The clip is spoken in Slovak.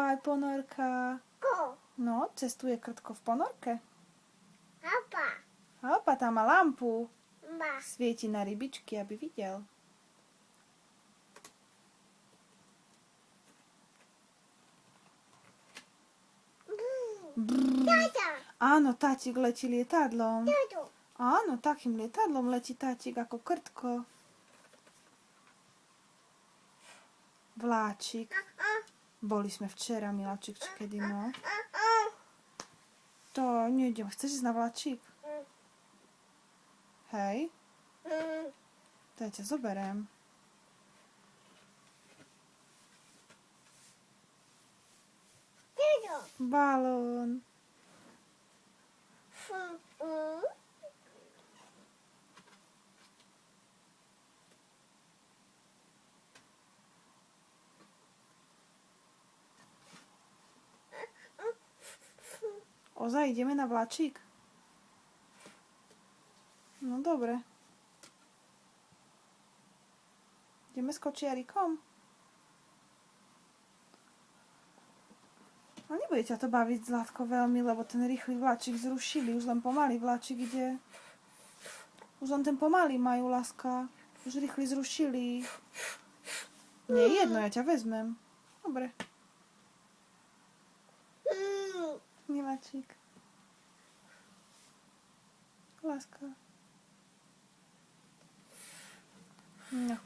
aj ponorka. No, cestuje krtko v ponorke. Opa, tam má lampu. Svieti na rybičky, aby videl. Áno, tátik letí lietadlom. Áno, takým lietadlom letí tátik ako krtko. Vláčik. Boli sme včera, Miláčik, či kedy, no. To nejdem. Chceš ísť na vláčik? Hej. To ja ťa zoberiem. Balón. Ozaj, ideme na vláčik? No dobre. Ideme s kočiarikom? No nebude ťa to baviť, Zlatko, veľmi, lebo ten rýchly vláčik zrušili. Už len pomalý vláčik ide. Už len ten pomalý majú, láska. Už rýchly zrušili. Nie je jedno, ja ťa vezmem. Dobre. Miláčik. Láska. No.